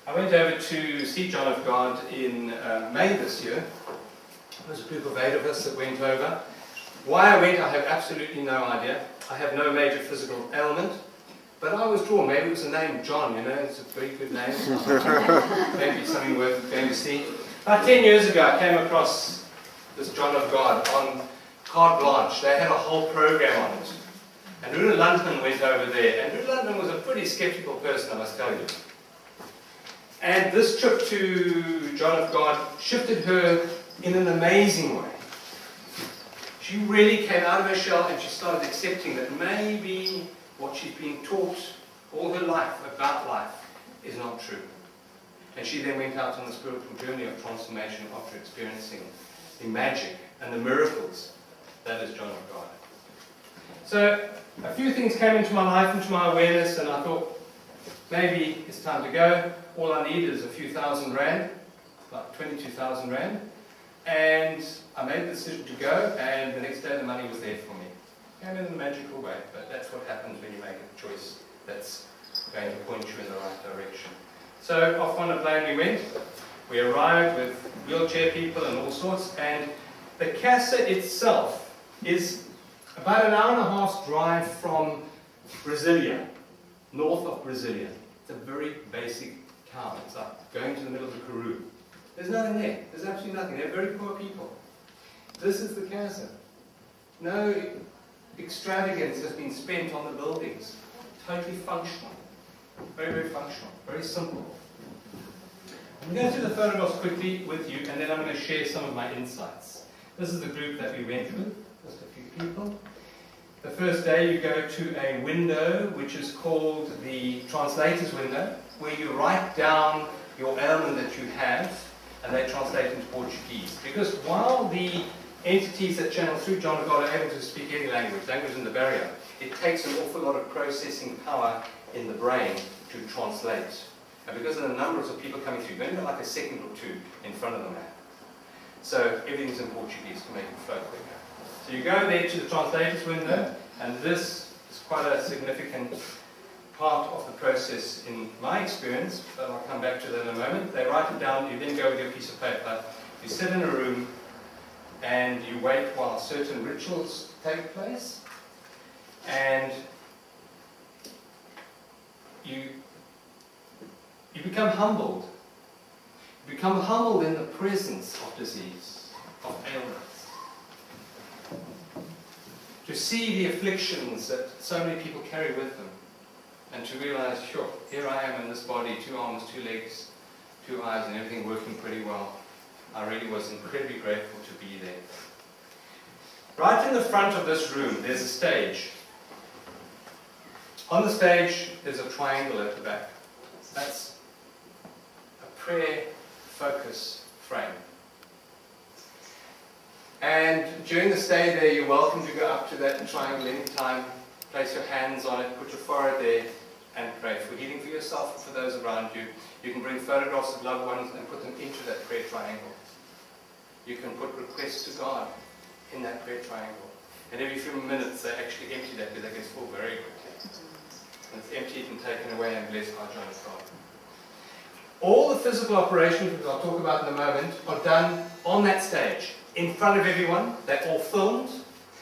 I went over to see John of God in May this year. There was a group of 8 of us that went over. Why I went, I have absolutely no idea. I have no major physical ailment, but I was drawn. Maybe it was the name John, you know, it's a very good name. Maybe something worth going to see. About 10 years ago, I came across this John of God on Carte Blanche. They had a whole program on it. And Runa Lundman went over there. And Runa Lundman was a pretty skeptical person, I must tell you. And this trip to John of God shifted her in an amazing way. She really came out of her shell and she started accepting that maybe what she's been taught all her life about life is not true. And she then went out on the spiritual journey of transformation after experiencing the magic and the miracles that is John of God. So a few things came into my life, into my awareness, and I thought, maybe it's time to go. All I need is a few thousand rand, like 22,000 rand. And I made the decision to go, and the next day the money was there for me. Came in a magical way, but that's what happens when you make a choice that's going to point you in the right direction. So off on a plane we went. We arrived with wheelchair people and all sorts, and the casa itself is about an hour and a half's drive from Brasilia, north of Brasilia. It's a very basic town. It's like going to the middle of the Karoo. There's nothing there. There's absolutely nothing. They're very poor people. This is the casa. No extravagance has been spent on the buildings. Totally functional. Very, very functional. Very simple. I'm going to do the photographs quickly with you, and then I'm going to share some of my insights. This is the group that we went with, just a few people. The first day you go to a window which is called the translator's window, where you write down your ailment that you have, and they translate into Portuguese. Because while the entities that channel through John of God are able to speak any language in the barrier, it takes an awful lot of processing power in the brain to translate. And because of the numbers of people coming through, you've only got like a second or two in front of the map. So everything's in Portuguese to make it flow quicker. So you go there to the translator's window, and this is quite a significant part of the process in my experience, but I'll come back to that in a moment. They write it down, you then go with your piece of paper, you sit in a room, and you wait while certain rituals take place, and you become humbled. You become humbled in the presence of disease, of ailments. To see the afflictions that so many people carry with them, and to realize, sure, here I am in this body, 2 arms, 2 legs, 2 eyes, and everything working pretty well. I really was incredibly grateful to be there. Right in the front of this room, there's a stage. On the stage, there's a triangle at the back. That's a prayer focus frame. And during the stay there, you're welcome to go up to that triangle anytime, place your hands on it, put your forehead there, and pray for healing for yourself and for those around you. You can bring photographs of loved ones and put them into that prayer triangle. You can put requests to God in that prayer triangle. And every few minutes they actually empty that because they get full very quickly. And it's emptied and taken away and blessed by John of God. All the physical operations, which I'll talk about in a moment, are done on that stage, in front of everyone. They're all filmed.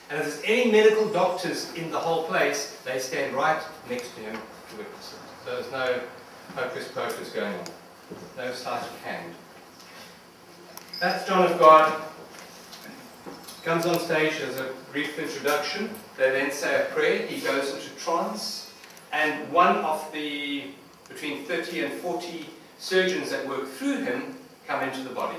And if there's any medical doctors in the whole place, they stand right next to him to witness it. So there's no hocus pocus going on. No sleight of hand. That's John of God. Comes on stage as a brief introduction. They then say a prayer. He goes into trance. And one of the between 30 and 40 surgeons that work through him come into the body.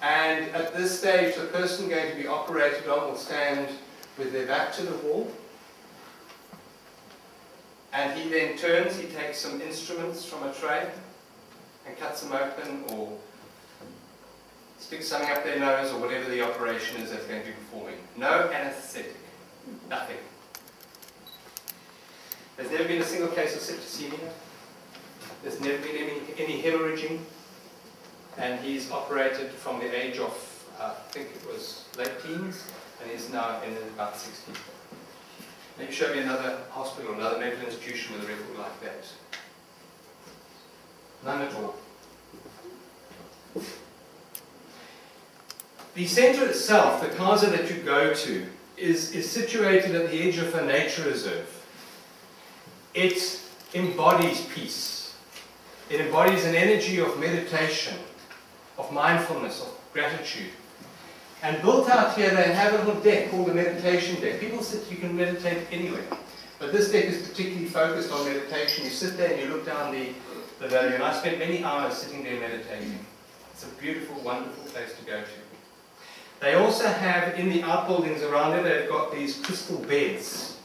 And at this stage, the person going to be operated on will stand with their back to the wall. And he then turns, he takes some instruments from a tray and cuts them open, or sticks something up their nose, or whatever the operation is that's going to be performing. No anesthetic. Nothing. There's never been a single case of septicemia. There's never been any hemorrhaging. And he's operated from the age of, I think it was late teens, and he's now in about 60. Maybe show me another hospital, another medical institution with a record like that. None at all. The centre itself, the casa that you go to, is situated at the edge of a nature reserve. It embodies peace. It embodies an energy of meditation, of mindfulness, of gratitude. And built out here, they have a little deck called the meditation deck. People sit, you can meditate anywhere. But this deck is particularly focused on meditation. You sit there and you look down the valley. And I spent many hours sitting there meditating. It's a beautiful, wonderful place to go to. They also have, in the outbuildings around it, they've got these crystal beds.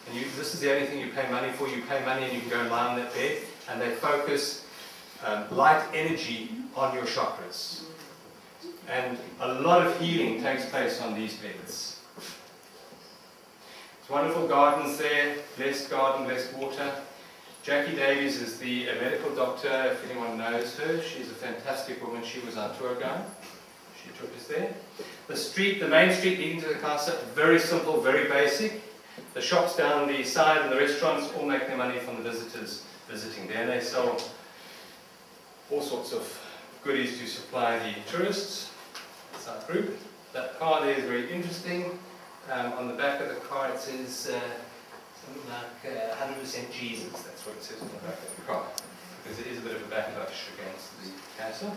And this is the only thing you pay money for. You pay money and you can go and lie on that bed. And they focus light energy on your chakras. And a lot of healing takes place on these beds. There's wonderful gardens there. Blessed garden, blessed water. Jackie Davies is the medical doctor, if anyone knows her. She's a fantastic woman. She was our tour guide. She took us there. The main street leading to the casa, very simple, very basic. The shops down the side and the restaurants all make their money from the visitors visiting there. They sell all sorts of goodies to supply the tourists. That's our group. That car there is very interesting. On the back of the car it says something like 100% Jesus. That's what it says on the back of the car. Because it is a bit of a backlash against the casa.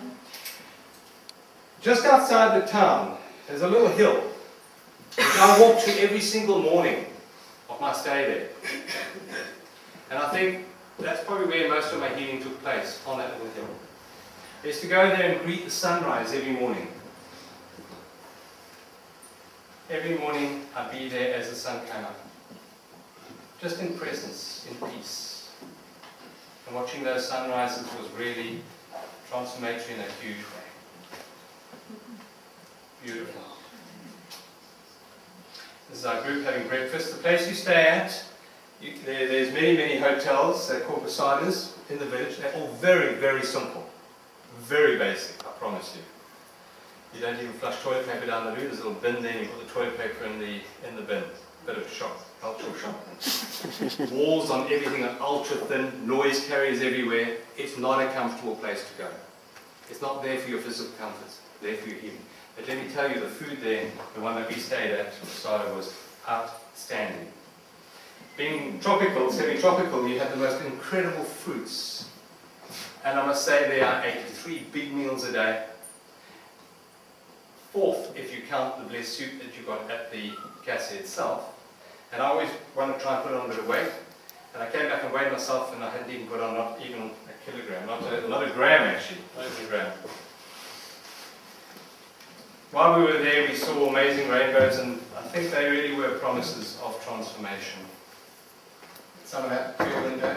Just outside the town, there's a little hill, which I walk to every single morning of my stay there. And I think that's probably where most of my healing took place, on that little hill. I used to go there and greet the sunrise every morning. Every morning I'd be there as the sun came up. Just in presence, in peace. And watching those sunrises was really transformatory in a huge way. Beautiful. This is our group having breakfast. The place you stay at, there's many, many hotels, they're called posadas in the village. They're all very, very simple. Very basic, I promise you. You don't even flush toilet paper down the loo. There's a little bin there, and you put the toilet paper in the bin. Bit of shock, cultural shock. Walls on everything are ultra thin, noise carriers everywhere. It's not a comfortable place to go. It's not there for your physical comfort, it's there for your healing. But let me tell you, the food there, the one that we stayed at, Posada, was outstanding. Being tropical, semi-tropical, you have the most incredible fruits. And I must say there are 83 big meals a day. 4th, if you count the blessed soup that you got at the casa itself. And I always want to try and put on a bit of weight. And I came back and weighed myself, and I hadn't even put on not even a kilogram, not a gram actually, not even a gram. While we were there, we saw amazing rainbows, and I think they really were promises of transformation. Some of that to your window.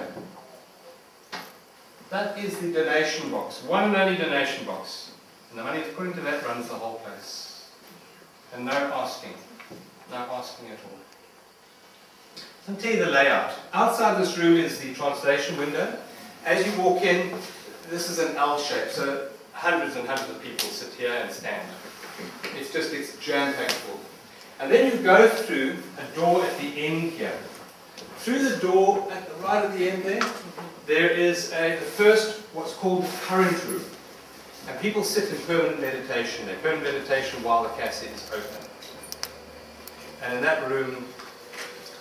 That is the donation box, one and only donation box. And the money to put into that runs the whole place. And no asking at all. So I'll tell you the layout. Outside this room is the translation window. As you walk in, this is an L shape, so hundreds and hundreds of people sit here and stand. It's jam-packed full. And then you go through a door at the end here. Through the door, right at the end there is the first, what's called the current room. And people sit in permanent meditation. They're permanent meditation while the casa is open. And in that room,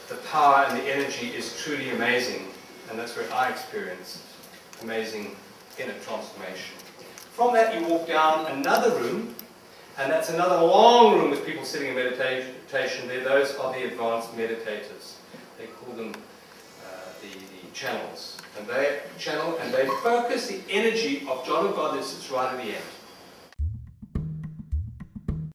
the power and the energy is truly amazing. And that's where I experienced amazing inner transformation. From that, you walk down another room. And that's another long room with people sitting in meditation there. Those are the advanced meditators. They call them the channels. And they channel and they focus the energy of John of God that sits right at the end.